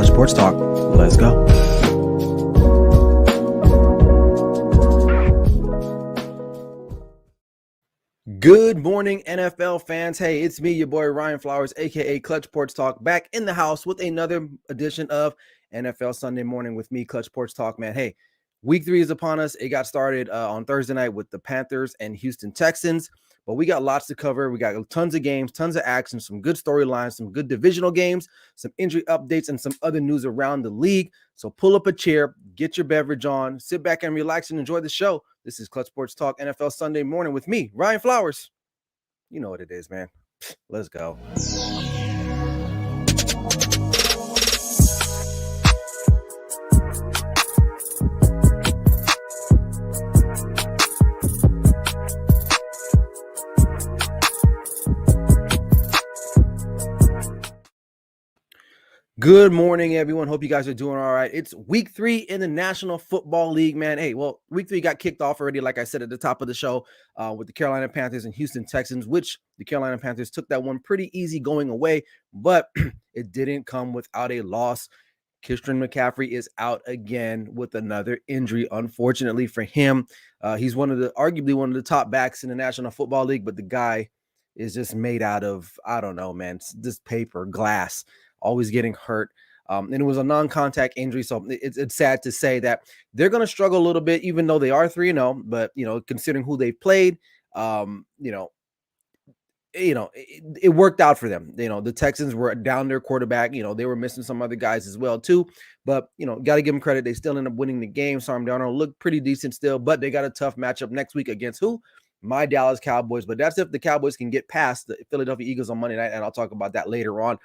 Clutch Sports Talk. Let's go. Good morning, NFL fans. Hey, it's me, your boy Ryan Flowers, aka Clutch Sports Talk, back in the house with another edition of NFL Sunday Morning with me, Clutch Sports Talk. Man, hey, week 3 is upon us. It got started on Thursday night with the Panthers and Houston Texans, but we got lots to cover. We got tons of games, tons of action, some good storylines, some good divisional games, some injury updates, and some other news around the league. So pull up a chair, get your beverage on, sit back and relax and enjoy the show. This is Clutch Sports Talk NFL Sunday Morning with me, Ryan Flowers. You know what it is, man. Let's go. Good morning, everyone. Hope you guys are doing all right. It's week 3 in the National Football League, man. Hey, well, week 3 got kicked off already, like I said at the top of the show, with the Carolina Panthers and Houston Texans, which the Carolina Panthers took that one pretty easy going away, but it didn't come without a loss. Christian McCaffrey is out again with another injury, unfortunately for him. He's arguably one of the top backs in the National Football League, but the guy is just made out of, I don't know, man, this paper, glass. Always getting hurt. And it was a non-contact injury. So it's sad to say that they're going to struggle a little bit, even though they are 3-0, but, considering who they've played, it worked out for them. The Texans were down their quarterback. They were missing some other guys as well too, but, got to give them credit. They still end up winning the game. Sam Darnold looked pretty decent still, but they got a tough matchup next week against who? My Dallas Cowboys, but that's if the Cowboys can get past the Philadelphia Eagles on Monday night, and I'll talk about that later on.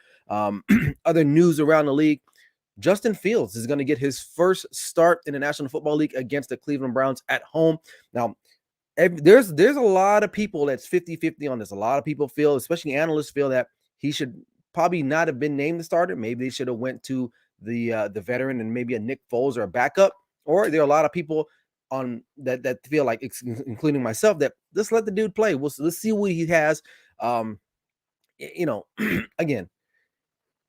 Other news around the league, Justin Fields is going to get his first start in the National Football League against the Cleveland Browns at home. Now, there's a lot of people that's 50-50 on this. A lot of people feel, especially analysts, feel that he should probably not have been named the starter. Maybe they should have went to the veteran and maybe a Nick Foles or a backup. Or there are a lot of people on that feel like, including myself, that let's let the dude play. Let's see what he has. Again,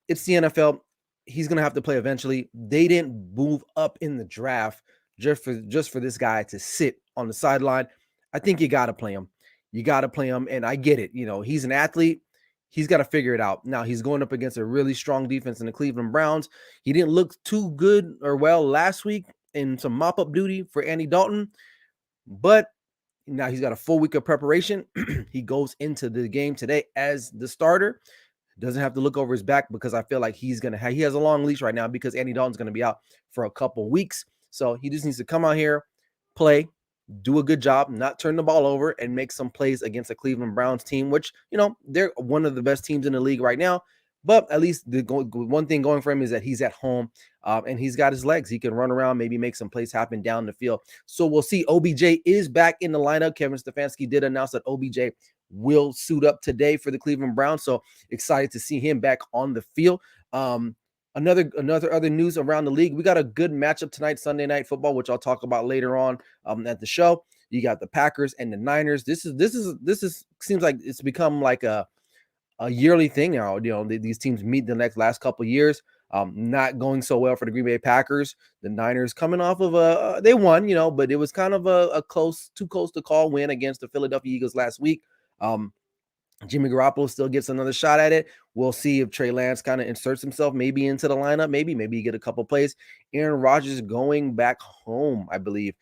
it's the NFL. He's gonna have to play eventually. They didn't move up in the draft just for this guy to sit on the sideline. I think you got to play him. You got to play him, and I get it. He's an athlete. He's got to figure it out. Now he's going up against a really strong defense in the Cleveland Browns. He didn't look too good or well last week in some mop-up duty for Andy Dalton, but now he's got a full week of preparation. He goes into the game today as the starter. Doesn't have to look over his back because I feel like he has a long leash right now because Andy Dalton's going to be out for a couple weeks. So he just needs to come out here, play, do a good job, not turn the ball over, and make some plays against a Cleveland Browns team, which, they're one of the best teams in the league right now. But at least the one thing going for him is that he's at home and he's got his legs. He can run around, maybe make some plays happen down the field. So we'll see. OBJ is back in the lineup. Kevin Stefanski did announce that OBJ will suit up today for the Cleveland Browns. So excited to see him back on the field. Other news around the league. We got a good matchup tonight, Sunday Night Football, which I'll talk about later on at the show. You got the Packers and the Niners. This seems like it's become like a yearly thing now. These teams meet the last couple of years. Not going so well for the Green Bay Packers. The Niners coming off of they won, but it was kind of too close to call win against the Philadelphia Eagles last week. Jimmy Garoppolo still gets another shot at it. We'll see if Trey Lance kind of inserts himself maybe into the lineup. Maybe you get a couple plays. Aaron Rodgers going back home, I believe,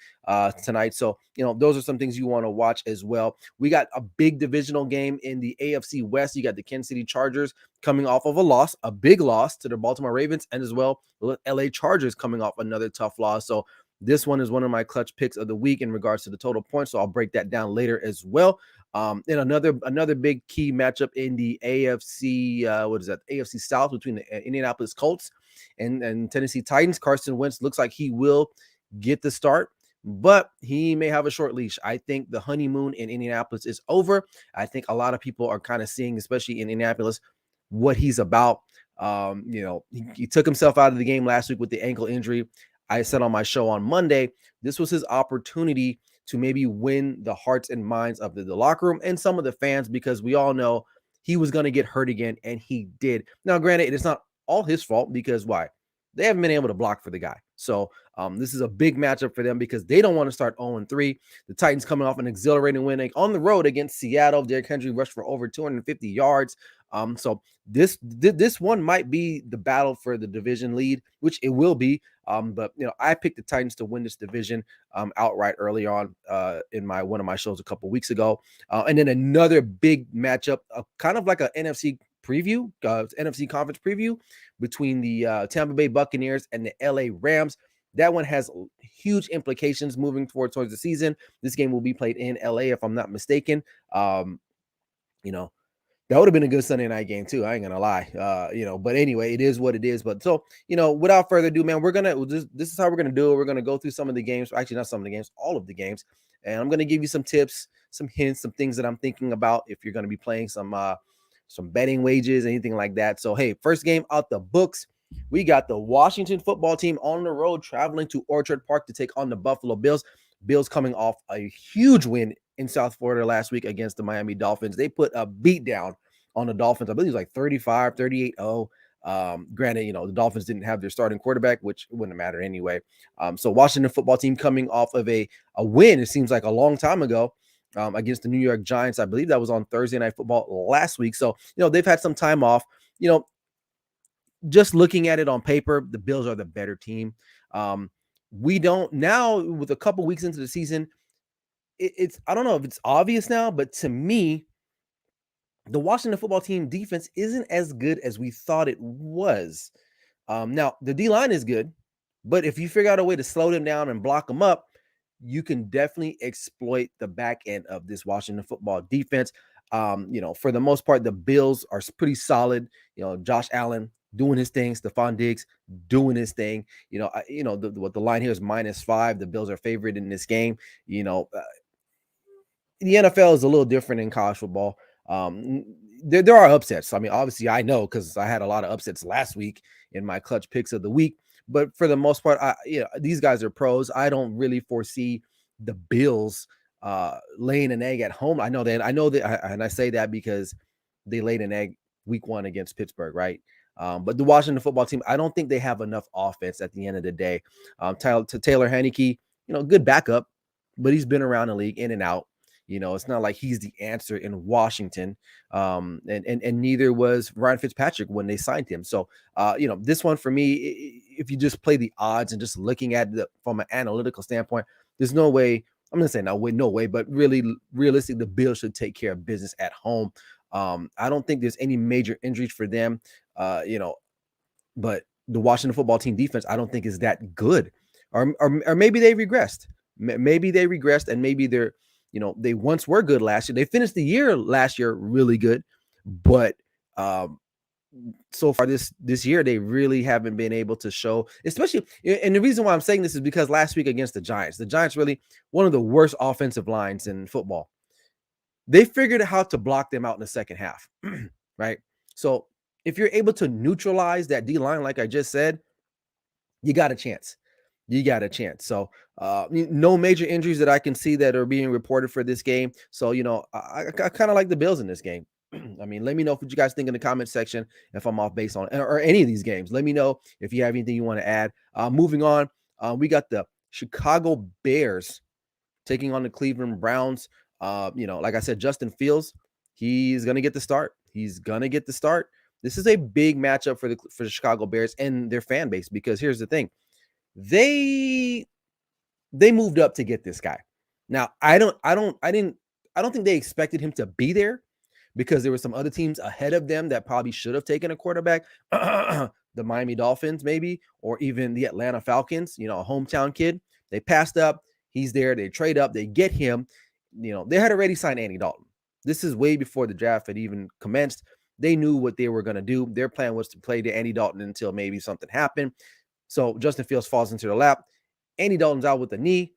tonight. So, those are some things you want to watch as well. We got a big divisional game in the AFC West. You got the Kansas City Chargers coming off of a big loss to the Baltimore Ravens, and as well, LA Chargers coming off another tough loss. So this one is one of my clutch picks of the week in regards to the total points. So I'll break that down later as well. And another big key matchup in the AFC, AFC South between the Indianapolis Colts and Tennessee Titans. Carson Wentz looks like he will get the start, but he may have a short leash. I think the honeymoon in Indianapolis is over. I think a lot of people are kind of seeing, especially in Indianapolis, what he's about. He took himself out of the game last week with the ankle injury. I said on my show on Monday, this was his opportunity to maybe win the hearts and minds of the locker room and some of the fans, because we all know he was going to get hurt again, and he did. Now, granted, it's not all his fault, because why? they haven't been able to block for the guy. So this is a big matchup for them because they don't want to start 0-3. The Titans coming off an exhilarating win on the road against Seattle. Derrick Henry rushed for over 250 yards. So this one might be the battle for the division lead, which it will be. But I picked the Titans to win this division outright early on in one of my shows a couple weeks ago. And then another big matchup, kind of like an NFC preview, NFC conference preview between the Tampa Bay Buccaneers and the LA Rams. That one has huge implications moving towards the season. This game will be played in LA, if I'm not mistaken. That would have been a good Sunday night game too. I ain't gonna lie. But anyway, it is what it is. But so, without further ado, man, this is how we're gonna do it. We're gonna go through some of the games, actually not some of the games, all of the games, and I'm gonna give you some tips, some hints, some things that I'm thinking about if you're gonna be playing some betting wages, anything like that. So hey, first game out the books. We got the Washington football team on the road traveling to Orchard Park to take on the Buffalo Bills. Bills coming off a huge win in South Florida last week against the Miami Dolphins. They put a beat down on the Dolphins. I believe it was like 35, 38-0. Granted, the Dolphins didn't have their starting quarterback, which wouldn't matter anyway. So Washington football team coming off of a win, it seems like a long time ago, against the New York Giants. I believe that was on Thursday Night Football last week. So, they've had some time off. Just looking at it on paper, the Bills are the better team. We don't now, with a couple weeks into the season, it's I don't know if it's obvious now, but to me, the Washington football team defense isn't as good as we thought it was. Now, the D-line is good, but if you figure out a way to slow them down and block them up, you can definitely exploit the back end of this Washington football defense. For the most part, the Bills are pretty solid. Josh Allen doing his thing, Stephon Diggs doing his thing. What the line here is -5. The Bills are favored in this game. The NFL is a little different in college football. There are upsets. I mean, obviously, I know because I had a lot of upsets last week in my clutch picks of the week. But for the most part, these guys are pros. I don't really foresee the Bills laying an egg at home. I know that, and I say that because they laid an egg week 1 against Pittsburgh, right? But the Washington football team, I don't think they have enough offense at the end of the day. Taylor Heinicke, good backup, but he's been around the league in and out. It's not like he's the answer in Washington. And neither was Ryan Fitzpatrick when they signed him. So, this one for me, if you just play the odds and just looking at it from an analytical standpoint, there's no way. I'm going to say no way, but really realistic, the Bills should take care of business at home. I don't think there's any major injuries for them, but the Washington football team defense, I don't think is that good, or maybe they regressed. Maybe they regressed, and maybe they're, they once were good last year. They finished the year last year really good, but so far this year they really haven't been able to show, especially. And the reason why I'm saying this is because last week against the Giants really one of the worst offensive lines in football. They figured out how to block them out in the second half, right? So if you're able to neutralize that D-line, like I just said, you got a chance. So no major injuries that I can see that are being reported for this game. So, I kind of like the Bills in this game. I mean, let me know what you guys think in the comment section if I'm off base on or any of these games. Let me know if you have anything you want to add. Moving on, we got the Chicago Bears taking on the Cleveland Browns. Like I said, Justin Fields, he's going to get the start. This is a big matchup for the Chicago Bears and their fan base, because here's the thing. They moved up to get this guy. Now, I don't think they expected him to be there, because there were some other teams ahead of them that probably should have taken a quarterback. The Miami Dolphins, maybe, or even the Atlanta Falcons, a hometown kid. They passed up. He's there. They trade up. They get him. They had already signed Andy Dalton. This is way before the draft had even commenced. They knew what they were going to do. Their plan was to play to Andy Dalton until maybe something happened. So Justin Fields falls into their lap. Andy Dalton's out with a knee.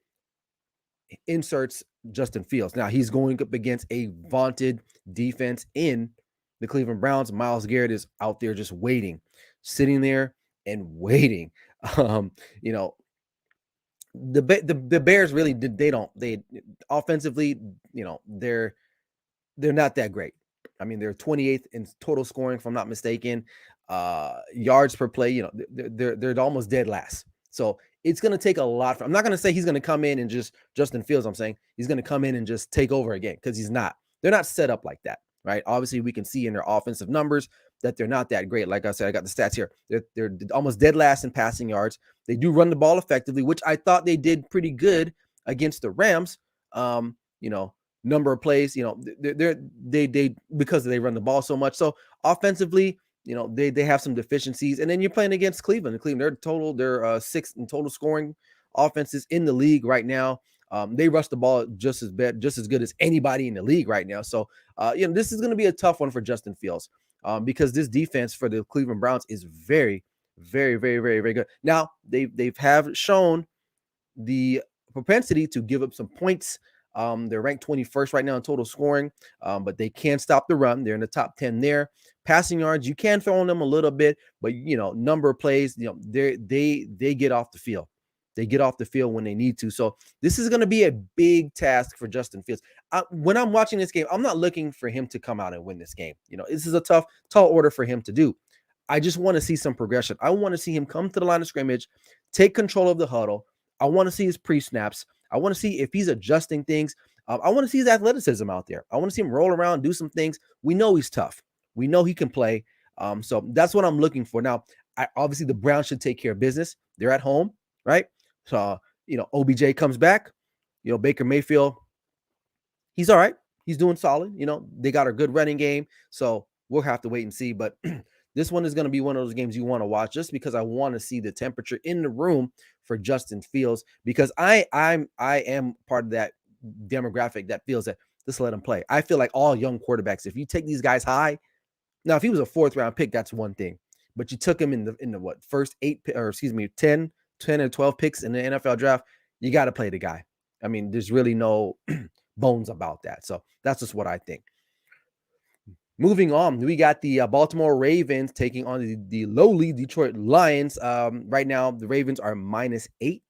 Inserts Justin Fields. Now he's going up against a vaunted defense in the Cleveland Browns. Myles Garrett is out there just waiting, sitting there and waiting. The Bears really they offensively, they're not that great. I mean, they're 28th in total scoring, if I'm not mistaken. Yards per play, they're almost dead last. So it's going to take a lot. I'm not going to say he's going to come in and just Justin Fields. I'm saying he's going to come in and just take over again, because he's not. They're not set up like that, right? Obviously, we can see in their offensive numbers that they're not that great. Like I said, I got the stats here. They're almost dead last in passing yards. They do run the ball effectively, which I thought they did pretty good against the Rams. Number of plays, they because they run the ball so much. So offensively, they have some deficiencies. And then you're playing against Cleveland. They're sixth in total scoring offenses in the league right now. They rush the ball just as good as anybody in the league right now. So this is going to be a tough one for Justin Fields, because this defense for the Cleveland Browns is very, very, very, very, very good. Now they've shown the propensity to give up some points. They're ranked 21st right now in total scoring, but they can't stop the run. They're in the top 10 there. Passing yards, you can throw on them a little bit, but number of plays, they get off the field. They get off the field when they need to. So this is going to be a big task for Justin Fields. When I'm watching this game, I'm not looking for him to come out and win this game. This is a tall order for him to do. I just want to see some progression. I want to see him come to the line of scrimmage, take control of the huddle. I want to see his pre-snaps. I want to see if he's adjusting things. I want to see his athleticism out there. I want to see him roll around, do some things. We know he's tough. We know he can play. So that's what I'm looking for. Now, obviously, the Browns should take care of business. They're at home, right? So, OBJ comes back. Baker Mayfield, he's all right. He's doing solid. They got a good running game. So we'll have to wait and see. But this one is going to be one of those games you want to watch, just because I want to see the temperature in the room for Justin Fields, because I am part of that demographic that feels that just let him play. I feel like all young quarterbacks, if you take these guys high, now if he was a 4th round pick, that's one thing, but you took him in the first 10 or 12 picks in the NFL draft, you got to play the guy. I mean, there's really no bones about that. So that's just what I think. Moving on, we got the Baltimore Ravens taking on the lowly Detroit Lions. Right now, the Ravens are -8.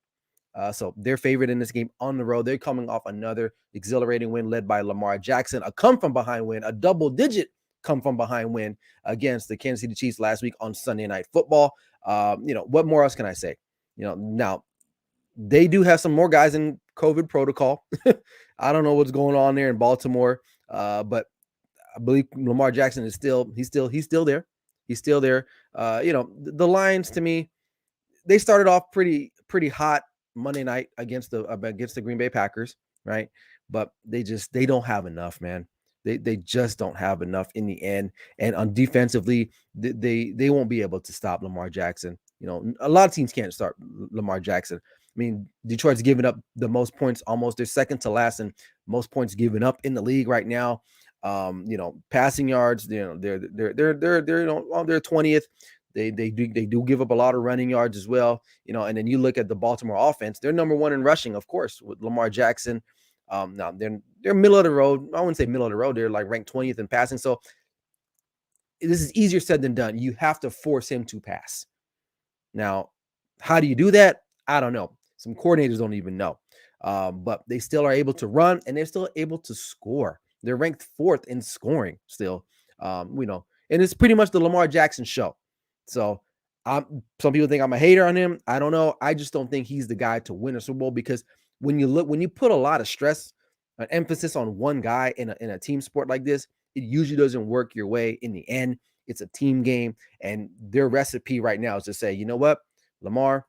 So they're favored in this game on the road. They're coming off another exhilarating win led by Lamar Jackson, a come-from-behind win, a double-digit come-from-behind win against the Kansas City Chiefs last week on Sunday Night Football. What more else can I say? Now, they do have some more guys in COVID protocol. I don't know what's going on there in Baltimore, but I believe Lamar Jackson is still there. He's still there. The Lions, to me, they started off pretty hot Monday night against the Green Bay Packers, right? But they don't have enough, man. They just don't have enough in the end. And on defensively, they won't be able to stop Lamar Jackson. A lot of teams can't start Lamar Jackson. I mean, Detroit's given up the most points, almost. They're second to last in most points given up in the league right now. Passing yards, they're 20th. They do give up a lot of running yards as well. And then you look at the Baltimore offense, they're number 1 in rushing, of course, with Lamar Jackson. Now they're middle of the road. I wouldn't say middle of the road. They're like ranked 20th in passing. So this is easier said than done. You have to force him to pass. Now, how do you do that? I don't know. Some coordinators don't even know. But they still are able to run, and they're still able to score. They're ranked 4th in scoring still. And it's pretty much the Lamar Jackson show. So some people think I'm a hater on him. I don't know. I just don't think he's the guy to win a Super Bowl, because when you put a lot of stress, an emphasis on one guy in a team sport like this, it usually doesn't work your way in the end. It's a team game, and their recipe right now is to say, you know what, Lamar,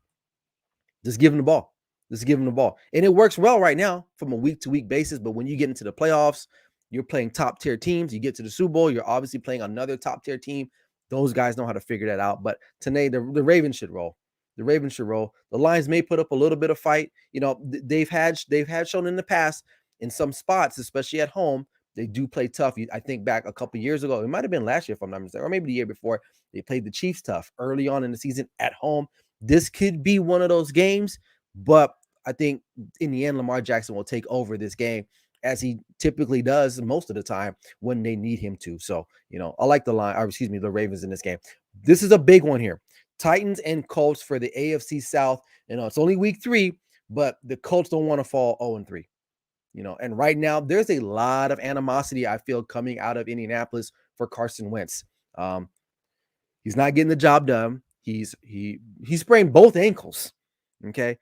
just give him the ball. Just give him the ball. And it works well right now from a week-to-week basis, but when you get into the playoffs, you're playing top-tier teams. You get to the Super Bowl, you're obviously playing another top-tier team. Those guys know how to figure that out. But today, the Ravens should roll. The Ravens should roll. The Lions may put up a little bit of fight. They've had shown in the past in some spots, especially at home, they do play tough. I think back a couple years ago, it might have been last year if I'm not mistaken, or maybe the year before, they played the Chiefs tough early on in the season at home. This could be one of those games, but I think in the end, Lamar Jackson will take over this game, as he typically does most of the time when they need him to. So, I like the Ravens in this game. This is a big one here. Titans and Colts for the AFC South. It's only week 3, but the Colts don't want to fall 0-3. And right now there's a lot of animosity I feel coming out of Indianapolis for Carson Wentz. Um, he's not getting the job done. He sprained both ankles. Okay.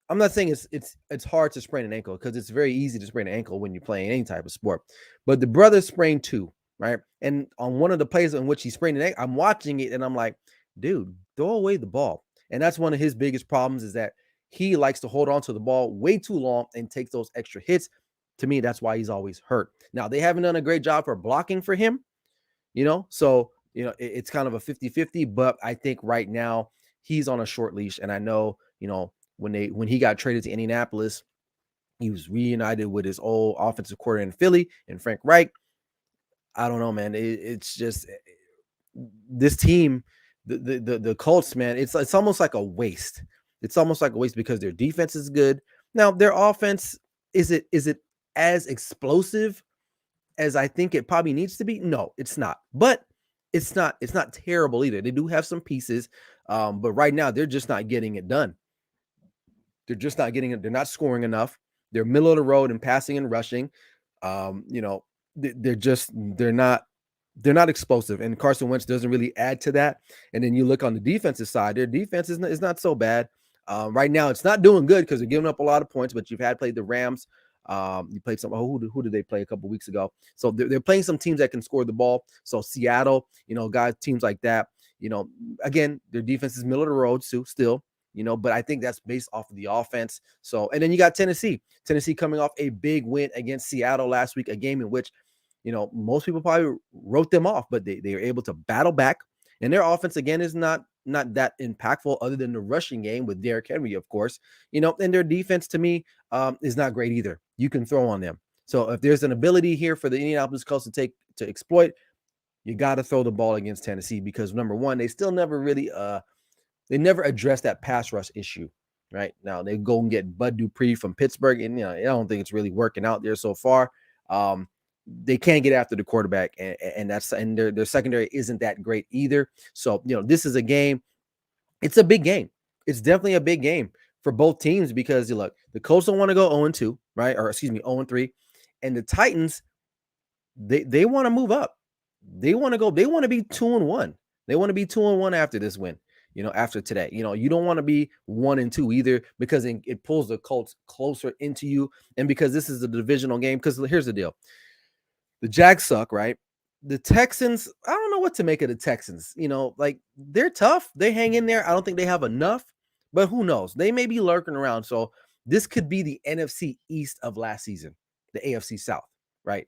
I'm not saying it's hard to sprain an ankle because it's very easy to sprain an ankle when you're playing any type of sport. But the brother sprained two, right? And on one of the plays in which he sprained an ankle, I'm watching it and I'm like, dude, throw away the ball. And that's one of his biggest problems is that he likes to hold on to the ball way too long and takes those extra hits. To me, that's why he's always hurt. Now, they haven't done a great job for blocking for him, so it's kind of a 50-50, but I think right now he's on a short leash. And I know, when he got traded to Indianapolis, he was reunited with his old offensive coordinator in Philly and Frank Reich. I don't know, man. It's just this team, the Colts, man. It's almost like a waste. It's almost like a waste because their defense is good. Now their offense, is it as explosive as I think it probably needs to be? No, it's not. But it's not terrible either. They do have some pieces, but right now they're just not getting it done. They're just not getting it. They're not scoring enough. They're middle of the road in passing and rushing. They're not explosive, and Carson Wentz doesn't really add to that. And then you look on the defensive side, their defense is not so bad. Right now, it's not doing good because they're giving up a lot of points. But you've played the Rams. You played some. Who did they play a couple weeks ago? So they're playing some teams that can score the ball. So Seattle, guys, teams like that. Again, their defense is middle of the road too, still. But I think that's based off of the offense. So, and then you got Tennessee coming off a big win against Seattle last week, a game in which, most people probably wrote them off, but they were able to battle back. And their offense, again, is not that impactful other than the rushing game with Derrick Henry, of course, and their defense to me is not great either. You can throw on them. So if there's an ability here for the Indianapolis Colts to exploit, you got to throw the ball against Tennessee because number one, they still never really, they never addressed that pass rush issue. Right now, they go and get Bud Dupree from Pittsburgh, and I don't think it's really working out there so far. They can't get after the quarterback, and their secondary isn't that great either. So this is a game. It's a big game. It's definitely a big game for both teams because look, the Colts don't want to go 0-2, right? Or excuse me, 0-3, and the Titans, they want to move up. They want to go. They want to be 2-1. They want to be 2-1 after this win. After today, you don't want to be 1-2 either because it pulls the Colts closer into you, and because this is a divisional game. Because here's the deal. The Jags suck, right? The Texans, I don't know what to make of the Texans. They're tough. They hang in there. I don't think they have enough, but who knows? They may be lurking around. So this could be the NFC East of last season, the AFC South, right?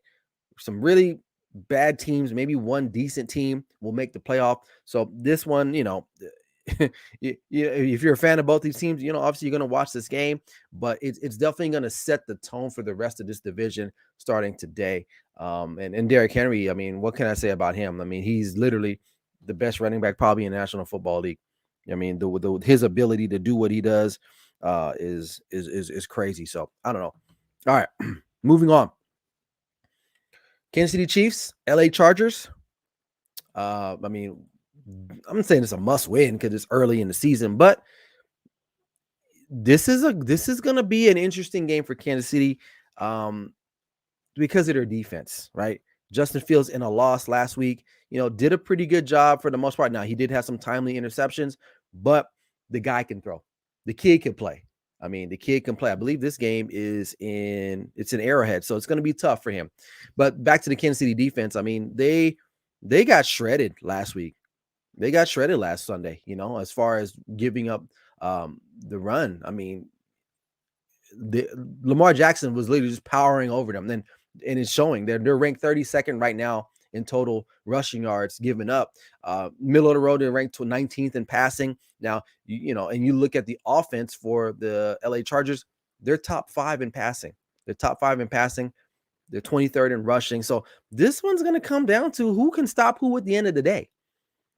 Some really bad teams, maybe one decent team will make the playoff. So this one, if you're a fan of both these teams, obviously you're going to watch this game, but it's definitely going to set the tone for the rest of this division starting today. And Derrick Henry, I mean, what can I say about him? I mean, he's literally the best running back probably in the National Football League. I mean, his ability to do what he does is crazy. So I don't know. All right, moving on. Kansas City Chiefs, LA Chargers. I mean, I'm saying it's a must win because it's early in the season, but this is going to be an interesting game for Kansas City because of their defense, right? Justin Fields in a loss last week, did a pretty good job for the most part. Now he did have some timely interceptions, but the guy can throw. The kid can play. I mean, the kid can play. I believe this game it's in Arrowhead, so it's going to be tough for him. But back to the Kansas City defense. I mean, they got shredded last week. They got shredded last Sunday, as far as giving up the run. I mean, Lamar Jackson was literally just powering over them. And it's showing. They're ranked 32nd right now in total rushing yards given up. Middle of the road, they're ranked 19th in passing. Now, and you look at the offense for the LA Chargers, they're top 5 in passing. They're top 5 in passing. They're 23rd in rushing. So this one's going to come down to who can stop who at the end of the day.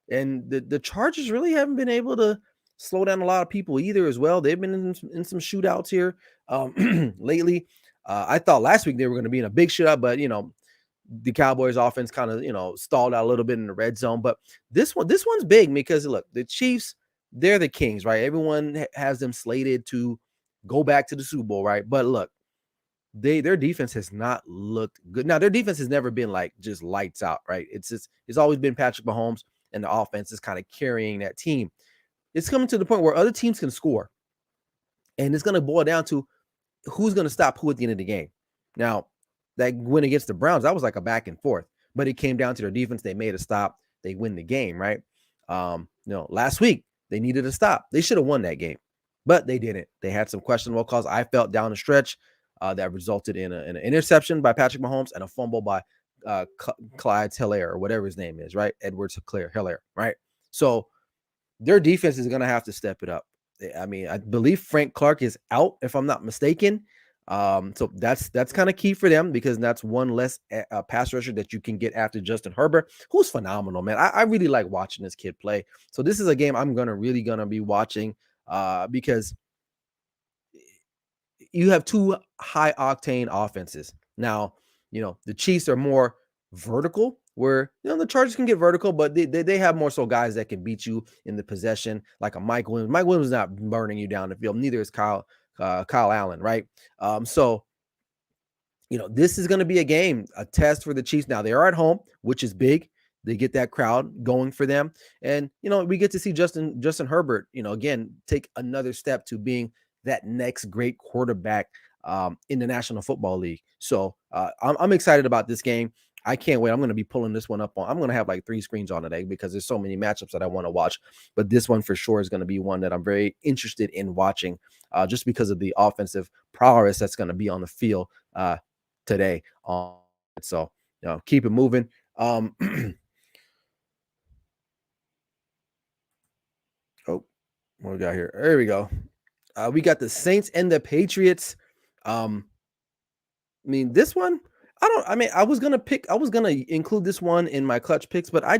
And the Chargers really haven't been able to slow down a lot of people either as well. They've been in some shootouts here lately. I thought last week they were going to be in a big shootout, but, the Cowboys offense kind of, stalled out a little bit in the red zone. But this one's big because, look, the Chiefs, they're the kings, right? Everyone has them slated to go back to the Super Bowl, right? But look, their defense has not looked good. Now their defense has never been like just lights out, right? It's always been Patrick Mahomes, and the offense is kind of carrying that team. It's coming to the point where other teams can score, and it's going to boil down to who's going to stop who at the end of the game. Now, that win against the Browns, that was like a back and forth, but it came down to their defense. They made a stop. They win the game, right? Last week they needed a stop. They should have won that game, but they didn't. They had some questionable calls. I felt down the stretch that resulted in an interception by Patrick Mahomes and a fumble by Clyde Hilaire or whatever his name is, right? Edwards Hilaire, right? So their defense is going to have to step it up. I mean, I believe Frank Clark is out, if I'm not mistaken. So that's kind of key for them, because that's one less pass rusher that you can get after Justin Herbert, who's phenomenal, man. I really like watching this kid play. So this is a game I'm really gonna be watching because you have two high octane offenses. Now, the Chiefs are more vertical, where the Chargers can get vertical, but they have more so guys that can beat you in the possession, like a Mike Williams. Mike Williams is not burning you down the field. Neither is Kyle Allen, right? So this is going to be a test for the Chiefs. Now they are at home, which is big. They get that crowd going for them, and we get to see Justin Herbert, again, take another step to being that next great quarterback in the National Football League. So I'm excited about this game. I can't wait. I'm going to be pulling this one up I'm going to have like 3 screens on today because there's so many matchups that I want to watch. But this one for sure is going to be one that I'm very interested in watching just because of the offensive prowess that's going to be on the field today. So, keep it moving. Oh, what we got here? There we go. We got the Saints and the Patriots. I mean, this one, I was going to include this one in my clutch picks, but I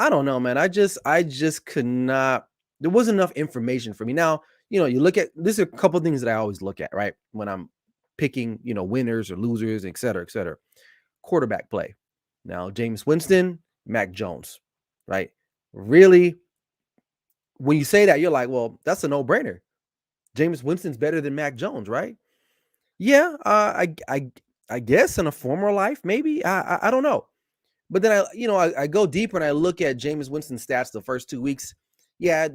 don't know, man. I just could not, there wasn't enough information for me. Now, you look at, this are a couple of things that I always look at, right? When I'm picking, winners or losers, et cetera, et cetera. Quarterback play. Now, Jameis Winston, Mac Jones, right? Really, when you say that, you're like, well, that's a no-brainer. Jameis Winston's better than Mac Jones, right? Yeah, I guess in a former life, maybe. I don't know. But then I go deeper and I look at Jameis Winston's stats the first 2 weeks. Yeah,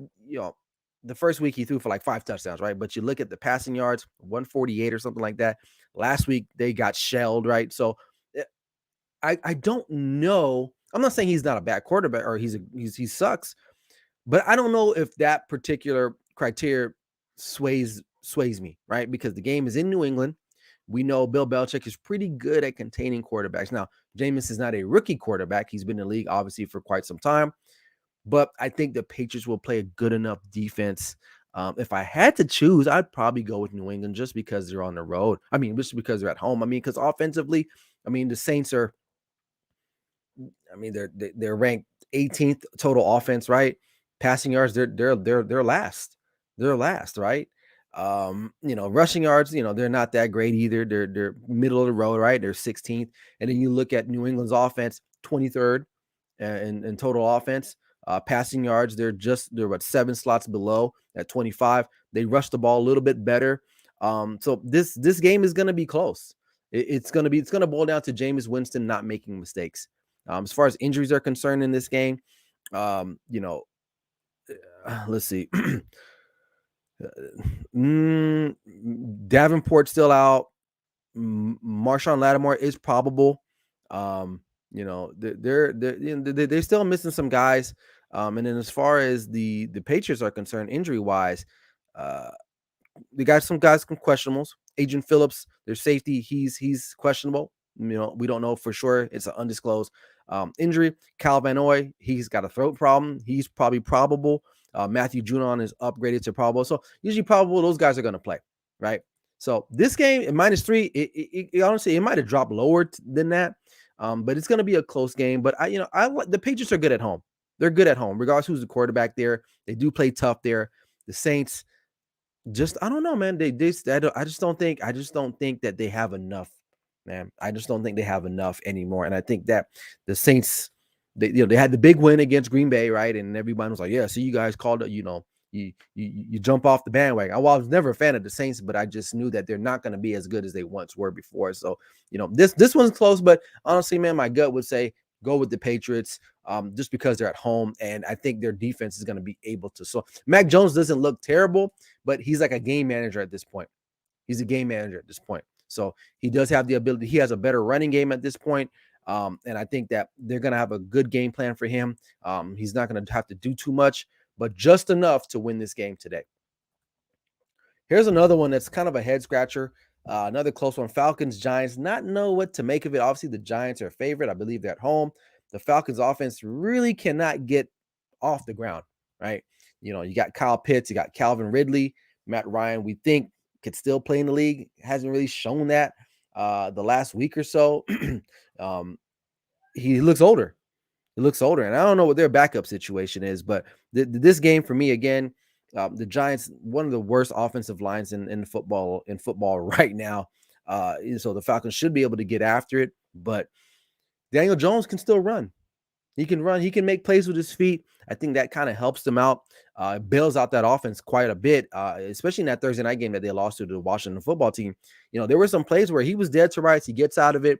the first week he threw for like 5 touchdowns, right? But you look at the passing yards, 148 or something like that. Last week they got shelled, right? So I don't know. I'm not saying he's not a bad quarterback or he sucks, but I don't know if that particular criteria sways me, right? Because the game is in New England. We know Bill Belichick is pretty good at containing quarterbacks. Now, Jameis is not a rookie quarterback. He's been in the league, obviously, for quite some time. But I think the Patriots will play a good enough defense. If I had to choose, I'd probably go with New England just because they're on the road. I mean, just because they're at home. I mean, because offensively, the Saints are, they're ranked 18th total offense, right? Passing yards, they're last. They're last, right? Rushing yards, they're not that great either. They're middle of the road, right? They're 16th. And then you look at New England's offense, 23rd in total offense. Passing yards, they're 7 slots below at 25. They rush the ball a little bit better. So this game is going to be close. It's going to boil down to Jameis Winston not making mistakes. As far as injuries are concerned in this game, let's see. Davenport still out. Marshawn Lattimore is probable. They're still missing some guys. And then as far as the Patriots are concerned, injury wise, they got some guys questionables. Adrian Phillips, their safety, he's questionable. We don't know for sure. It's an undisclosed injury. Kyle Van Noy, he's got a throat problem. He's probably probable. Matthew Judon is upgraded to probable. So usually probable, those guys are going to play, right? So this game at -3, it honestly, it might have dropped lower than that. But it's going to be a close game. But the Patriots are good at home. They're good at home, regardless who's the quarterback there. They do play tough there. The Saints, I don't know, man. I just don't think that they have enough, man. I just don't think they have enough anymore. And I think that the Saints, they had the big win against Green Bay, right? And everybody was like, yeah, so you guys called it, you jump off the bandwagon. Well, I was never a fan of the Saints, but I just knew that they're not going to be as good as they once were before. So, this one's close, but honestly, man, my gut would say go with the Patriots, just because they're at home, and I think their defense is going to be able to. So, Mac Jones doesn't look terrible, but he's like a game manager at this point. He's a game manager at this point. So he does have the ability. He has a better running game at this point. And I think that they're going to have a good game plan for him. He's not going to have to do too much, but just enough to win this game today. Here's another one that's kind of a head scratcher. Another close one. Falcons, Giants. Not know what to make of it. Obviously, the Giants are a favorite. I believe they're at home. The Falcons offense really cannot get off the ground, right? You got Kyle Pitts, you got Calvin Ridley, Matt Ryan. We think could still play in the league. Hasn't really shown that the last week or so. He looks older. He looks older, and I don't know what their backup situation is, but this game for me again, the Giants, one of the worst offensive lines in football right now. So the Falcons should be able to get after it, but Daniel Jones can still run. He can run. He can make plays with his feet. I think that kind of helps them out. Bails out that offense quite a bit, especially in that Thursday night game that they lost to the Washington football team. There were some plays where he was dead to rights. He gets out of it.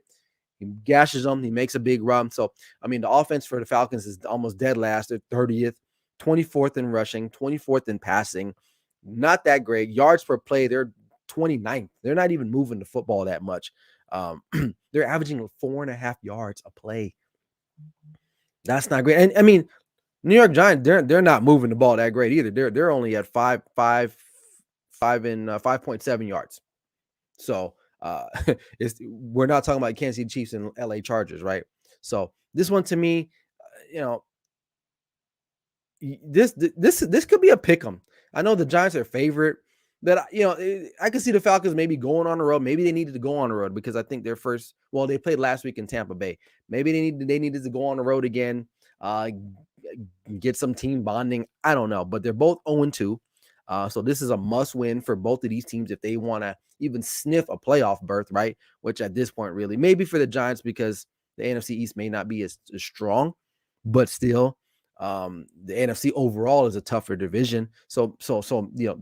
He gashes them. He makes a big run. So, I mean, the offense for the Falcons is almost dead last. They're 30th, 24th in rushing, 24th in passing. Not that great. Yards per play, they're 29th. They're not even moving the football that much. They're averaging 4.5 yards a play. That's not great. And I mean, New York Giants, they're not moving the ball that great either. They're only at 5.7 yards. So we're not talking about Kansas City Chiefs and LA Chargers, right? So this one to me, this could be a pick 'em. I know the Giants are favorite, but I can see the Falcons maybe going on the road. Maybe they needed to go on the road because I think their first. Well, they played last week in Tampa Bay. Maybe they needed to go on the road again, get some team bonding. I don't know, but they're both 0-2. So this is a must win for both of these teams if they want to even sniff a playoff berth, right? Which at this point, really, maybe for the Giants because the NFC East may not be as strong, but still. The NFC overall is a tougher division. So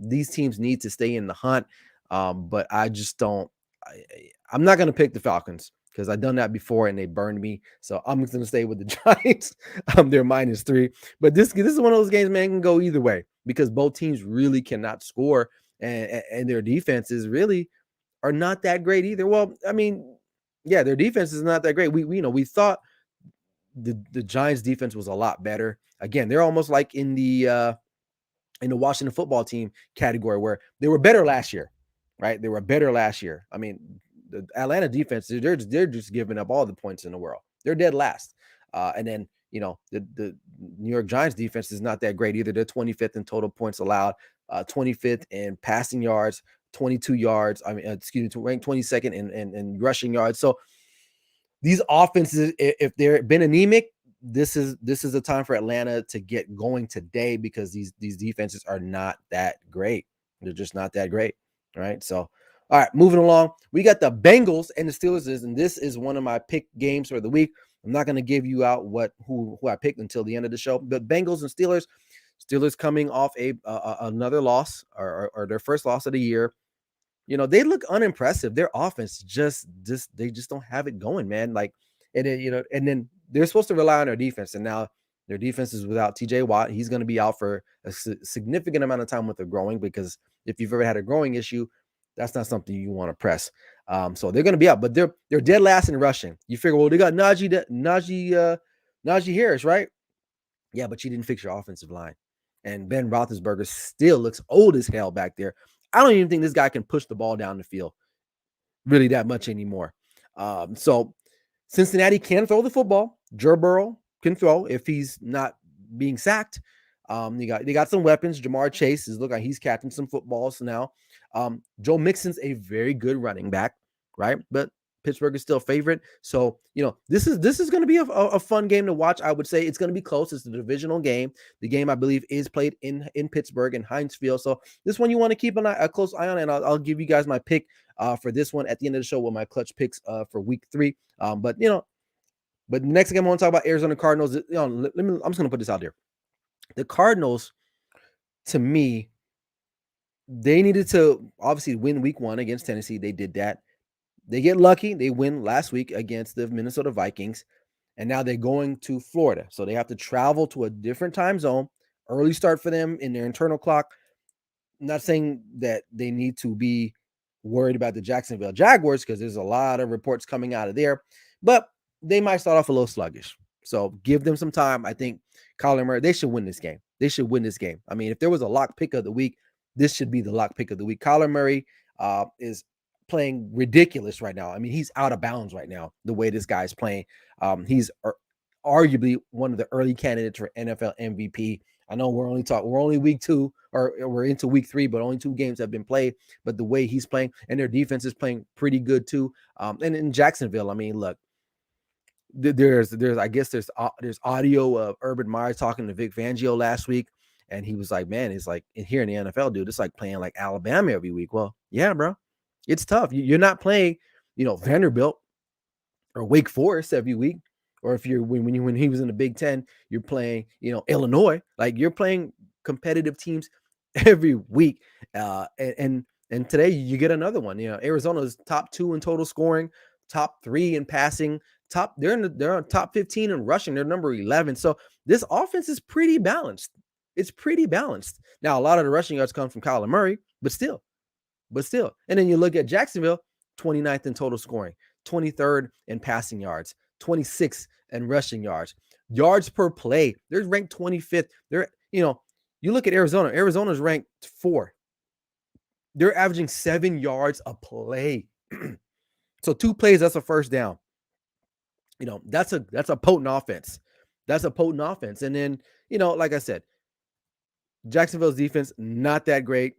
these teams need to stay in the hunt. But I just don't. I'm not going to pick the Falcons because I've done that before and they burned me. So I'm going to stay with the Giants. They're -3. But this is one of those games, man, can go either way because both teams really cannot score and their defenses really are not that great either. Well, I mean, yeah, their defense is not that great. We thought the Giants defense was a lot better. Again, they're almost like in the Washington football team category where they were better last year, right? They were better last year. I mean, the Atlanta defense, they're just giving up all the points in the world. They're dead last. And then, the New York Giants defense is not that great either. They're 25th in total points allowed, 25th in passing yards, 22 yards. Ranked 22nd in rushing yards. So these offenses, if they're been anemic, this is a time for Atlanta to get going today because these defenses are not that great. They're just not that great, right? So, all right, moving along. We got the Bengals and the Steelers, and this is one of my pick games for the week. I'm not going to give you out who I picked until the end of the show. But Bengals and Steelers coming off another loss or their first loss of the year. They look unimpressive. Their offense they just don't have it going, man. Like, and then they're supposed to rely on their defense, and now their defense is without TJ Watt. He's going to be out for a significant amount of time with the growing because if you've ever had a growing issue, that's not something you want to press. So they're going to be out, but they're dead last in rushing. You figure, well, they got Najee Harris, right? Yeah, but you didn't fix your offensive line, and Ben Roethlisberger still looks old as hell back there. I don't even think this guy can push the ball down the field really that much anymore. So Cincinnati can throw the football. Joe Burrow can throw if he's not being sacked. They got some weapons. Jamar Chase is looking like he's catching some footballs now. Joe Mixon's a very good running back, right? But Pittsburgh is still favorite. So, this is going to be a fun game to watch. I would say it's going to be close. It's the divisional game. The game, I believe, is played in Pittsburgh in Heinz Field. So this one you want to keep a close eye on, and I'll give you guys my pick for this one at the end of the show with my clutch picks for week 3. But the next game I want to talk about Arizona Cardinals. I'm just going to put this out there. The Cardinals, to me, they needed to obviously win week 1 against Tennessee. They did that. They get lucky. They win last week against the Minnesota Vikings. And now they're going to Florida. So they have to travel to a different time zone. Early start for them in their internal clock. I'm not saying that they need to be worried about the Jacksonville Jaguars because there's a lot of reports coming out of there, but they might start off a little sluggish. So give them some time. I think Kyler Murray, they should win this game. They should win this game. I mean, if there was a lock pick of the week, this should be the lock pick of the week. Kyler Murray is playing ridiculous right now. I mean, he's out of bounds right now, the way this guy's playing. He's arguably one of the early candidates for NFL MVP. I know we're only week 2 or we're into week 3, but only 2 games have been played. But the way he's playing and their defense is playing pretty good too. And in Jacksonville, I mean, look, there's audio of Urban Meyer talking to Vic Fangio last week, and he was like, man, it's like here in the NFL, dude, it's like playing like Alabama every week. Well, yeah, bro, it's tough. You're not playing, Vanderbilt or Wake Forest every week. Or if you're when he was in the Big Ten, you're playing, Illinois. Like you're playing competitive teams every week. And today you get another one. Arizona's top 2 in total scoring, top 3 in passing, they're on top 15 in rushing. They're number 11. So this offense is pretty balanced. It's pretty balanced. Now a lot of the rushing yards come from Kyler Murray, but still. And then you look at Jacksonville, 29th in total scoring, 23rd in passing yards, 26th in rushing yards per play. They're ranked 25th. You look at Arizona. Arizona's ranked 4. They're averaging 7 yards a play. So 2 plays, that's a first down. That's a potent offense. And then, like I said, Jacksonville's defense, not that great.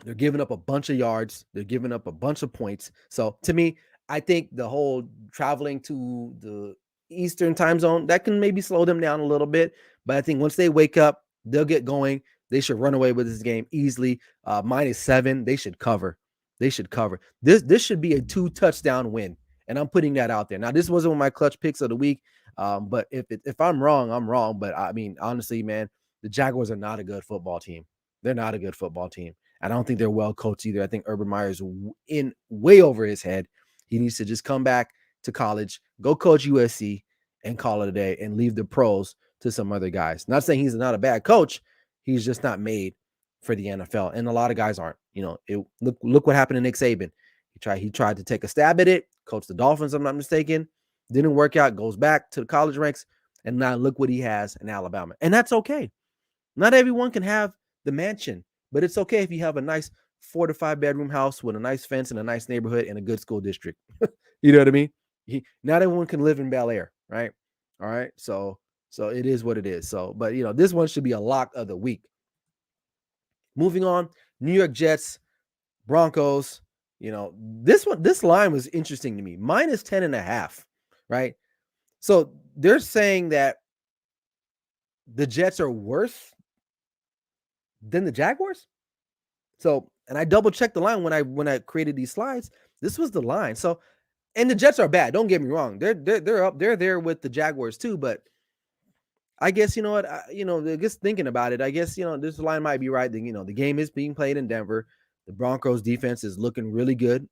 They're giving up a bunch of yards. They're giving up a bunch of points. So to me, I think the whole traveling to the Eastern time zone, that can maybe slow them down a little bit. But I think once they wake up, they'll get going. They should run away with this game easily. -7, they should cover. This should be a 2 touchdown win. And I'm putting that out there. Now, this wasn't one of my clutch picks of the week. But if I'm wrong, I'm wrong. But I mean, honestly, man, the Jaguars are not a good football team. They're not a good football team. I don't think they're well coached either. I think Urban Meyer's in way over his head. He needs to just come back to college, go coach USC, and call it a day, and leave the pros to some other guys. Not saying he's not a bad coach. He's just not made for the NFL, and a lot of guys aren't. Look what happened to Nick Saban. He tried to take a stab at it, coach the Dolphins, I'm not mistaken. Didn't work out, goes back to the college ranks, and now look what he has in Alabama. And that's okay. Not everyone can have the mansion, but it's okay if you have a nice 4 to 5 bedroom house with a nice fence in a nice neighborhood in a good school district. You know what I mean? Not everyone can live in Bel Air, right? All right. So it is what it is. So, but this one should be a lock of the week. Moving on, New York Jets, Broncos. This line was interesting to me. -10.5, right? So they're saying that the Jets are worse than the Jaguars. So, and I double checked the line when I created these slides. This was the line. So, and the Jets are bad. Don't get me wrong. They're up. They're there with the Jaguars too. But I guess just thinking about it, I guess this line might be right. The game is being played in Denver. The Broncos defense is looking really good.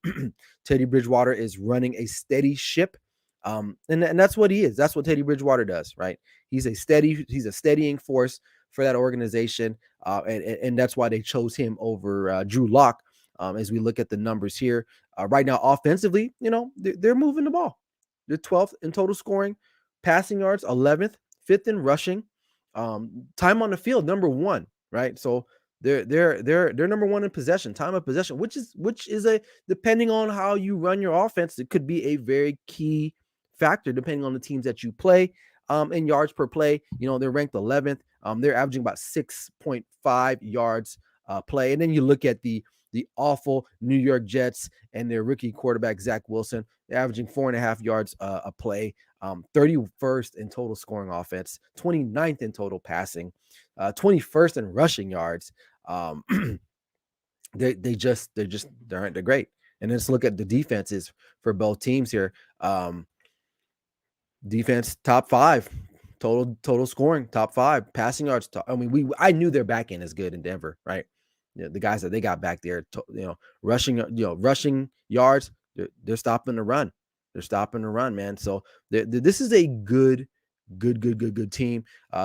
Teddy Bridgewater is running a steady ship. And that's what he is. That's what Teddy Bridgewater does, right? He's a steadying force for that organization. And that's why they chose him over Drew Lock. As we look at the numbers here right now, offensively, they're moving the ball. They're 12th in total scoring, passing yards, 11th, 5th in rushing, time on the field, number 1, right? So they're number 1 in possession, time of possession, which is a, depending on how you run your offense, it could be a very key factor depending on the teams that you play. In yards per play, they're ranked 11th. They're averaging about 6.5 yards play. And then you look at the awful New York Jets and their rookie quarterback, Zach Wilson. They're averaging 4.5 yards a play, 31st in total scoring offense, 29th in total passing, 21st in rushing yards. They're great. And let's look at the defenses for both teams here. Defense top 5, total scoring, top 5, passing yards. I knew their back end is good in Denver, right? The guys that they got back there, rushing yards, they're stopping the run. They're stopping the run, man. So this is a good team.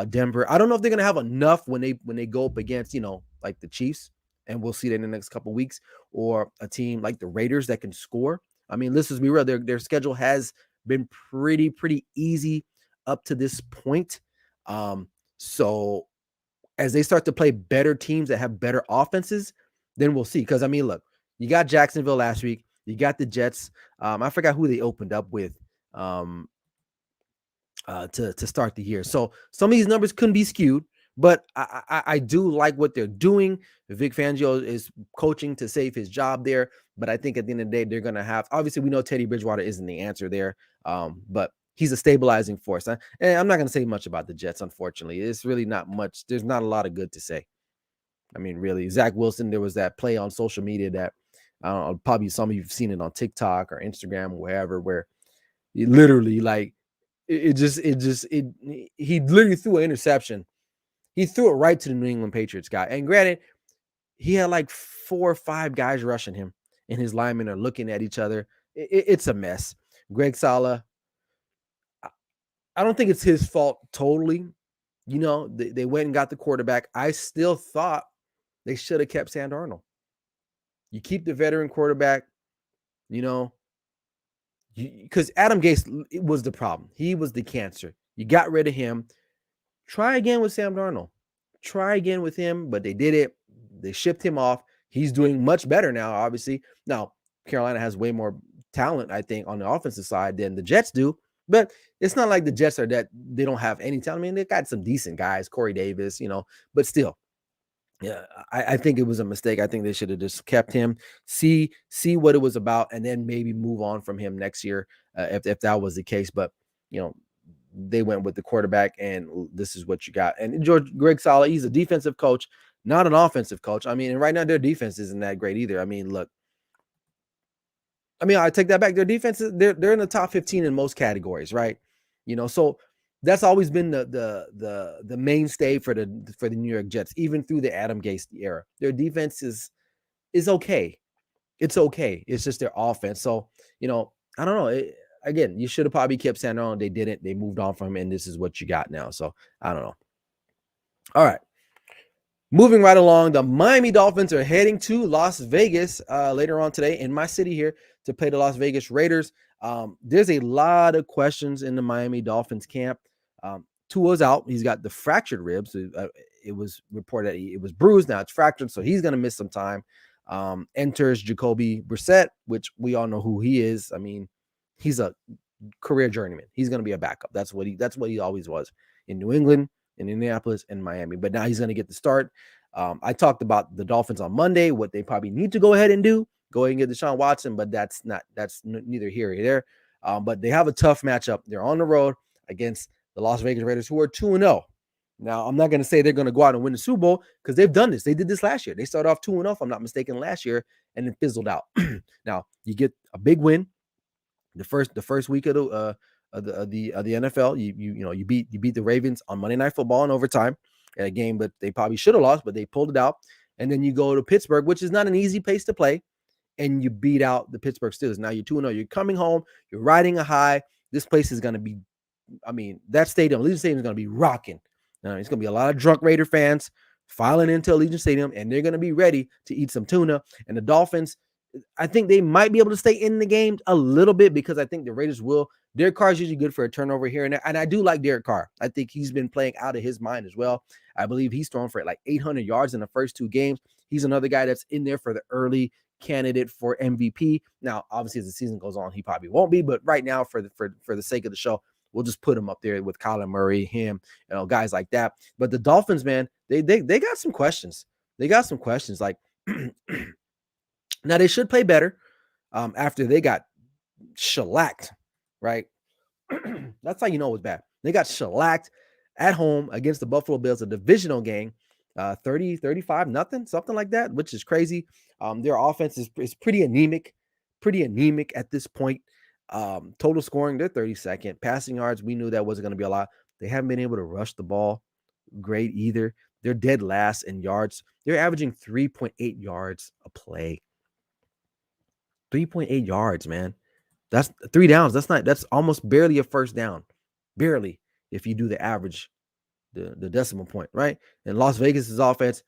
Denver. I don't know if they're gonna have enough when they go up against like the Chiefs, and we'll see that in the next couple of weeks, or a team like the Raiders that can score. I mean, let's just be real. Their schedule has been pretty easy up to this point. So as they start to play better teams that have better offenses, then we'll see. Because I mean, look, you got Jacksonville last week. You got the Jets. I forgot who they opened up with. To start the year. So some of these numbers couldn't be skewed, but I do like what they're doing. Vic Fangio is coaching to save his job there, but I think at the end of the day, they're going to have, obviously we know Teddy Bridgewater isn't the answer there, but he's a stabilizing force. And I'm not going to say much about the Jets, unfortunately. It's really not much. There's not a lot of good to say. I mean, really, Zach Wilson, there was that play on social media that, I don't know, probably some of you've seen it on TikTok or Instagram or wherever, where he literally he literally threw an interception. He threw it right to the New England Patriots guy. And granted, he had like 4 or 5 guys rushing him, and his linemen are looking at each other. It's a mess. Greg Sala, I don't think it's his fault totally. They went and got the quarterback. I still thought they should have kept Sam Darnold. You keep the veteran quarterback, because Adam Gase was the problem. He was the cancer. You got rid of him. Try again with Sam Darnold. Try again with him, but they did it. They shipped him off. He's doing much better now, obviously. Now, Carolina has way more talent, I think, on the offensive side than the Jets do. But it's not like the Jets are that they don't have any talent. I mean, they got some decent guys, Corey Davis, but still. Yeah, I think it was a mistake. I think they should have just kept him, see what it was about, and then maybe move on from him next year if that was the case. But they went with the quarterback, and this is what you got. And Greg Sala, he's a defensive coach, not an offensive coach. I mean, and right now their defense isn't that great either. I mean, look. I mean, I take that back. Their defense, they're in the top 15 in most categories, right? So that's always been the mainstay for the New York Jets, even through the Adam Gase era. Their defense is okay. It's okay. It's just their offense. So, I don't know. Again, you should have probably kept Sandro, and they didn't. They moved on from him, and this is what you got now. So, I don't know. All right. Moving right along, the Miami Dolphins are heading to Las Vegas later on today in my city here to play the Las Vegas Raiders. There's a lot of questions in the Miami Dolphins camp. Tua's out. He's got the fractured ribs. It was reported that it was bruised. Now it's fractured, so he's going to miss some time. Enters Jacoby Brissett, which we all know who he is. I mean, he's a career journeyman. He's going to be a backup. That's what he always was in New England, in Indianapolis, and Miami. But now he's going to get the start. I talked about the Dolphins on Monday, what they probably need to go ahead and do. Go ahead and get Deshaun Watson, but that's neither here nor there. But they have a tough matchup. They're on the road against the Las Vegas Raiders, who are 2-0. Now, I'm not going to say they're going to go out and win the Super Bowl because they've done this. They did this last year. They started off 2-0, if I'm not mistaken, last year, and then fizzled out. Now, you get a big win the first week of the NFL. You beat the Ravens on Monday Night Football in overtime, in a game that they probably should have lost, but they pulled it out. And then you go to Pittsburgh, which is not an easy place to play, and you beat out the Pittsburgh Steelers. Now you're 2-0. You're coming home. You're riding a high. This place is going to be, I mean, that stadium, Allegiant Stadium, is going to be rocking. It's going to be a lot of drunk Raider fans filing into Allegiant Stadium, and they're going to be ready to eat some tuna. And the Dolphins, I think they might be able to stay in the game a little bit because I think the Raiders will. Derek Carr is usually good for a turnover here and there. And I do like Derek Carr. I think he's been playing out of his mind as well. I believe he's thrown for like 800 yards in the first 2 games. He's another guy that's in there for the early candidate for MVP. Now, obviously, as the season goes on, he probably won't be. But right now, for the sake of the show, we'll just put him up there with Kyler Murray, him, guys like that. But the Dolphins, man, they got some questions. They got some questions. Like, now they should play better after they got shellacked, right? That's how you know it was bad. They got shellacked at home against the Buffalo Bills, a divisional game, 30-35, something like that, which is crazy. Their offense is pretty anemic at this point. Total scoring, they're 32nd. Passing yards, we knew that wasn't going to be a lot. They haven't been able to rush the ball great either. They're dead last in yards. They're averaging 3.8 yards a play. 3.8 yards, man. That's 3 downs. That's almost barely a first down. Barely, if you do the average, the decimal point, right? And Las Vegas's offense,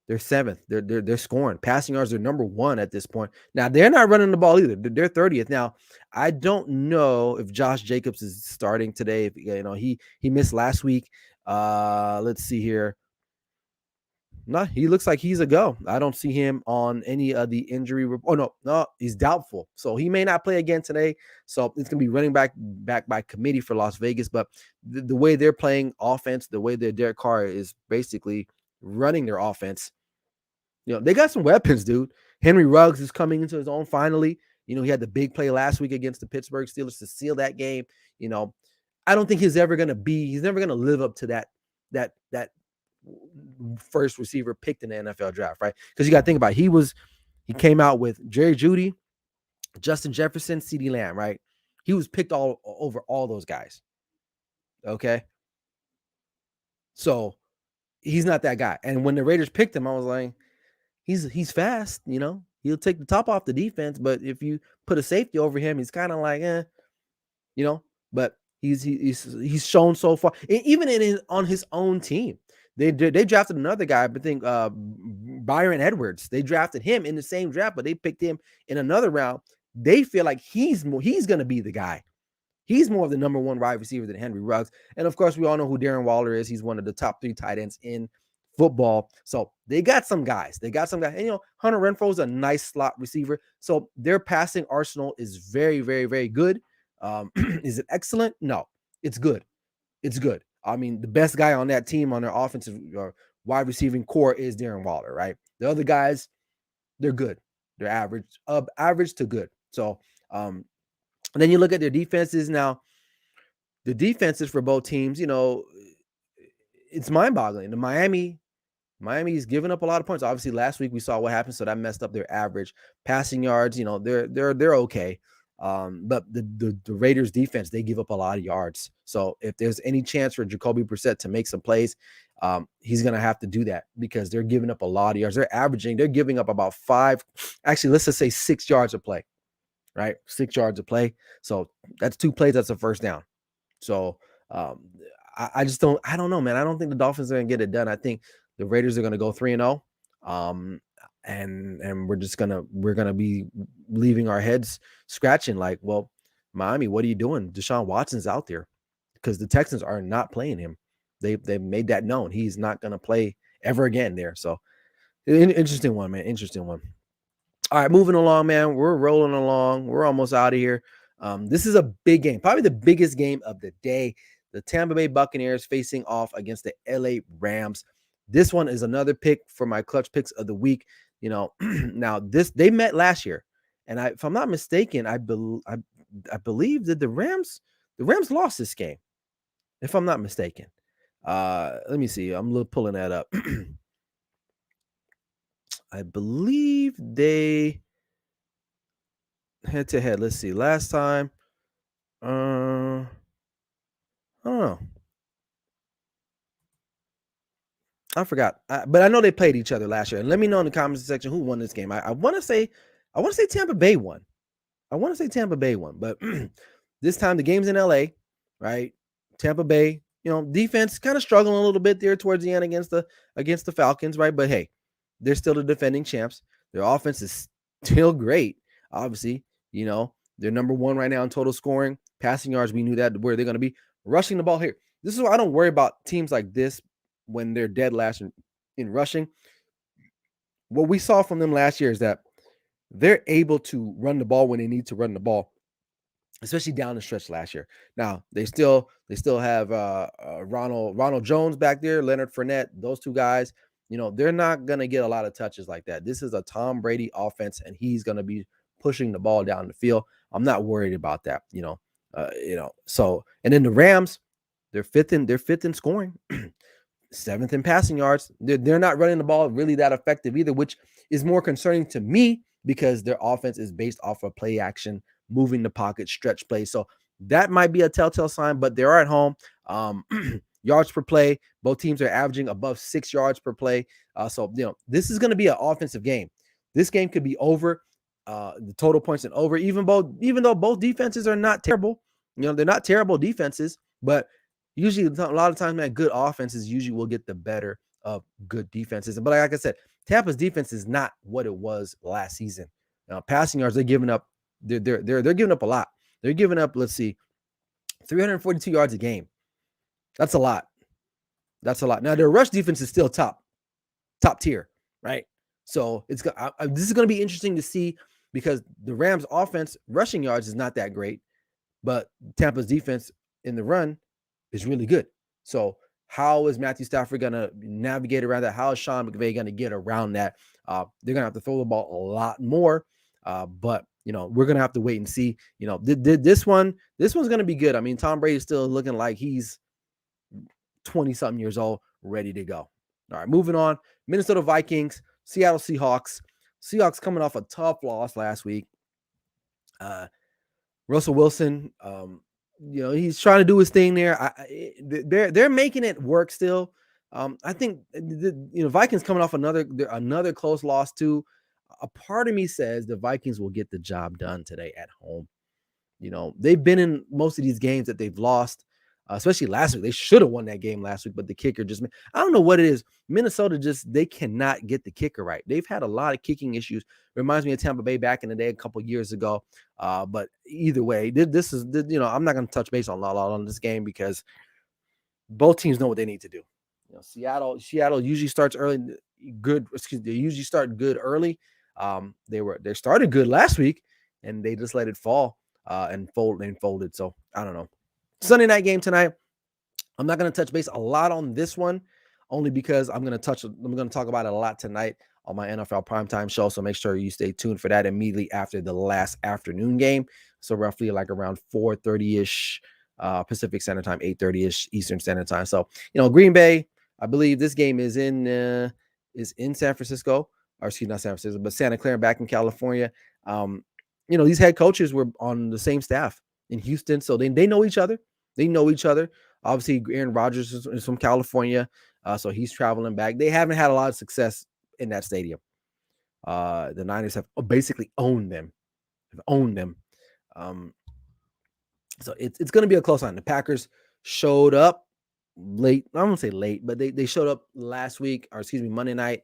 they're 7th. They're scoring. Passing yards are number 1 at this point. Now, they're not running the ball either. They're 30th. Now, I don't know if Josh Jacobs is starting today. He missed last week. Let's see here. No, he looks like he's a go. I don't see him on any of the injury report. Oh, no, he's doubtful. So he may not play again today. So it's going to be running back by committee for Las Vegas. But the way they're playing offense, the way that Derek Carr is basically running their offense, they got some weapons, dude. Henry Ruggs is coming into his own finally. He had the big play last week against the Pittsburgh Steelers to seal that game. I don't think he's never going to live up to that first receiver picked in the NFL draft, right? Because you got to think about it. He came out with Jerry Jeudy, Justin Jefferson, CeeDee Lamb, right? He was picked all over all those guys. Okay. So he's not that guy. And when the Raiders picked him, I was like, he's fast, he'll take the top off the defense, but if you put a safety over him, he's kind of like, but he's shown so far, even on his own team. They drafted another guy, I think Byron Edwards. They drafted him in the same draft, but they picked him in another round. They feel like he's going to be the guy. He's more of the number 1 wide receiver than Henry Ruggs. And of course, we all know who Darren Waller is. He's one of the top 3 tight ends in football. So they got some guys. And Hunter Renfrow is a nice slot receiver. So their passing arsenal is very, very, very good. Is it excellent? No, it's good. It's good. I mean, the best guy on that team on their offensive wide receiving core is Darren Waller, right? The other guys, they're good. They're average to good. So, and then you look at their defenses. Now, the defenses for both teams, it's mind-boggling. The Miami's giving up a lot of points. Obviously, last week we saw what happened, so that messed up their average passing yards. They're okay. But the Raiders defense, they give up a lot of yards. So if there's any chance for Jacoby Brissett to make some plays, he's going to have to do that because they're giving up a lot of yards. They're giving up about 5, actually, let's just say 6 yards a play, right? 6 yards a play. So that's 2 plays. That's a first down. So I don't know, man. I don't think the Dolphins are going to get it done. I think the Raiders are going to go 3-0. And we're gonna be leaving our heads scratching like, well, Miami, what are you doing? Deshaun Watson's out there because the Texans are not playing him. They made that known. He's not gonna play ever again there. So interesting one, man. Interesting one. All right, moving along, man. We're rolling along. We're almost out of here. This is a big game, probably the biggest game of the day. The Tampa Bay Buccaneers facing off against the LA Rams. This one is another pick for my clutch picks of the week. Now they met last year, and if I'm not mistaken, I believe that the Rams lost this game, if I'm not mistaken. Let me see. I'm pulling that up. I believe they head to head. Let's see. Last time, I don't know. I forgot, but I know they played each other last year. And let me know in the comments section who won this game. I want to say Tampa Bay won. But this time the game's in LA, right? Tampa Bay, defense kind of struggling a little bit there towards the end against the Falcons, right? But hey, they're still the defending champs. Their offense is still great. Obviously, they're number 1 right now in total scoring, passing yards. We knew that where they're going to be rushing the ball here. This is why I don't worry about teams like this when they're dead last in rushing. What we saw from them last year is that they're able to run the ball when they need to run the ball, especially down the stretch last year. Now they still have Ronald Jones back there, Leonard Fournette, those 2 guys. They're not gonna get a lot of touches like that. This is a Tom Brady offense, and he's gonna be pushing the ball down the field. I'm not worried about that. So, and then the Rams, they're fifth in scoring. 7th in passing yards. They're not running the ball really that effective either, which is more concerning to me because their offense is based off of play action, moving the pocket, stretch play. So That might be a telltale sign, but they are at home. Yards per play, both teams are averaging above 6 yards per play. So, this is going to be an offensive game. This game could be over. The total points and over, even though both defenses are not terrible. They're not terrible defenses, but usually a lot of times, man, good offenses usually will get the better of good defenses. But like I said, Tampa's defense is not what it was last season. Passing yards, they're giving up. They're giving up a lot. They're giving up, let's see, 342 yards a game. That's a lot. Now their rush defense is still top tier, right? So this is going to be interesting to see, because the Rams' offense rushing yards is not that great, but Tampa's defense in the run is really good. So how is Matthew Stafford going to navigate around that? How is Sean McVay going to get around that? They're going to have to throw the ball a lot more, but we're going to have to wait and see. This one's going to be good. I mean, Tom Brady is still looking like he's 20-something years old, ready to go. All right, moving on. Minnesota Vikings, Seattle Seahawks. Seahawks coming off a tough loss last week. Russell Wilson, he's trying to do his thing there. They're making it work still. I think Vikings coming off another close loss too. A part of me says the Vikings will get the job done today at home. They've been in most of these games that they've lost, especially last week. They should have won that game last week, but the kicker I don't know what it is. Minnesota they cannot get the kicker right. They've had a lot of kicking issues. Reminds me of Tampa Bay back in the day, a couple years ago. But either way, this is, I'm not going to touch base on on this game, because both teams know what they need to do. Seattle usually starts early. They usually start good early. They started good last week, and they just let it fall and folded. So I don't know. Sunday night game tonight. I'm not going to touch base a lot on this one, only because I'm going to talk about it a lot tonight on my NFL primetime show. So make sure you stay tuned for that immediately after the last afternoon game. So roughly like around 4:30-ish Pacific Standard Time, 8:30-ish Eastern Standard Time. So, Green Bay, I believe this game is in San Francisco, or excuse me, not San Francisco, but Santa Clara back in California. These head coaches were on the same staff in Houston, so they know each other. They know each other. Obviously, Aaron Rodgers is from California, so he's traveling back. They haven't had a lot of success in that stadium. The Niners have basically owned them. So it's going to be a close line. The Packers showed up late. I won't say late, but they showed up last week, or excuse me, Monday night,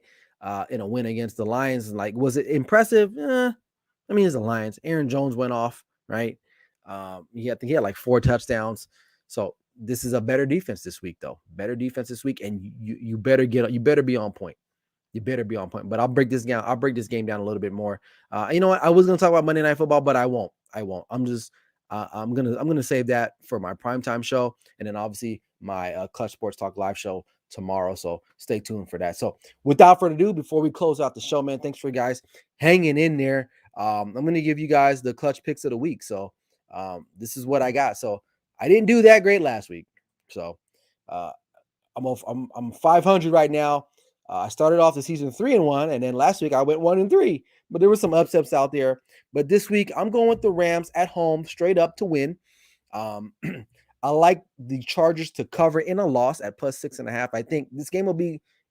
in a win against the Lions. And was it impressive? It's the Lions. Aaron Jones went off, right? He had like 4 touchdowns. So this is a better defense this week, though. Better defense this week, and you better be on point. You better be on point. But I'll break this down. I'll break this game down a little bit more. You know what? I was going to talk about Monday Night Football, but I won't. I'm gonna save that for my primetime show, and then obviously my Clutch Sports Talk live show tomorrow. So stay tuned for that. So without further ado, before we close out the show, man, thanks for you guys hanging in there. I'm gonna give you guys the clutch picks of the week. So this is what I got. So I didn't do that great last week. So I'm 500 right now. I started off the season 3-1, and then last week I went 1-3. But there were some upsets out there. But this week I'm going with the Rams at home, straight up to win. I like the Chargers to cover in a loss at +6.5. I think this game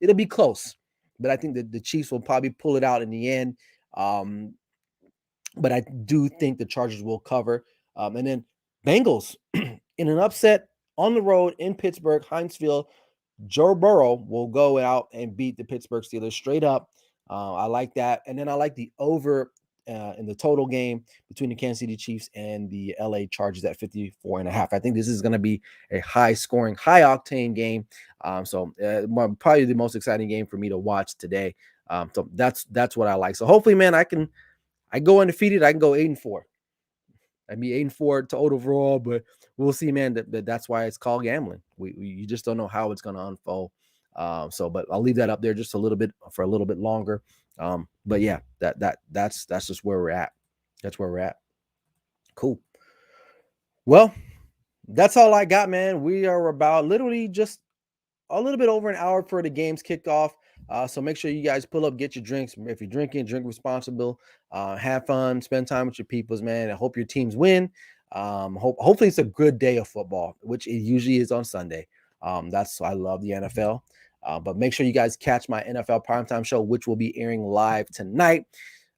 it'll be close, but I think that the Chiefs will probably pull it out in the end. But I do think the Chargers will cover. And then Bengals in an upset on the road in Pittsburgh, Heinz Field. Joe Burrow will go out and beat the Pittsburgh Steelers straight up. I like that. And then I like the over in the total game between the Kansas City Chiefs and the LA Chargers at 54.5. I think this is going to be a high scoring, high octane game. So probably the most exciting game for me to watch today. So that's what I like. So hopefully, man, I go undefeated. I can go 8-4. I'd be 8-4 to overall, but we'll see, man. That's why it's called gambling. You just don't know how it's going to unfold. But I'll leave that up there just a little bit for a little bit longer. But yeah, that's just where we're at. That's where we're at. Cool. Well, that's all I got, man. We are about literally just a little bit over an hour for the games kicked off. So make sure you guys pull up, get your drinks. If you're drinking, drink responsible, have fun, spend time with your peoples, man. I hope your teams win. Hopefully it's a good day of football, which it usually is on Sunday. I love the NFL. But make sure you guys catch my NFL primetime show, which will be airing live tonight,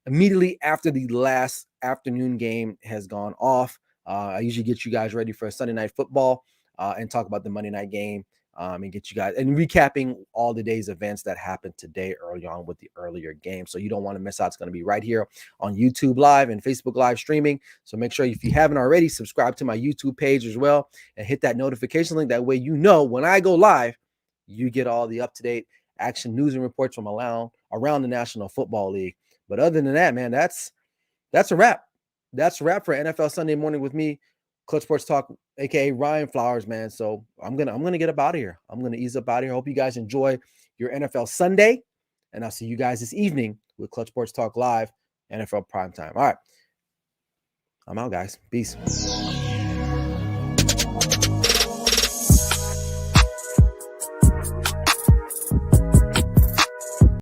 immediately after the last afternoon game has gone off. I usually get you guys ready for Sunday night football and talk about the Monday night game and get you guys and recapping all the day's events that happened today early on with the earlier game. So you don't want to miss out. It's going to be right here on YouTube Live and Facebook Live streaming. So make sure if you haven't already, subscribe to my YouTube page as well and hit that notification link. That way, you know, when I go live, you get all the up-to-date action news and reports from around the National Football League. But other than that, man, that's a wrap. That's a wrap for NFL Sunday Morning with me, Clutch Sports Talk, aka Ryan Flowers, man. So I'm gonna get up out of here. I'm gonna ease up out of here. Hope you guys enjoy your NFL Sunday, and I'll see you guys this evening with Clutch Sports Talk Live, NFL Primetime. All right, I'm out, guys. Peace.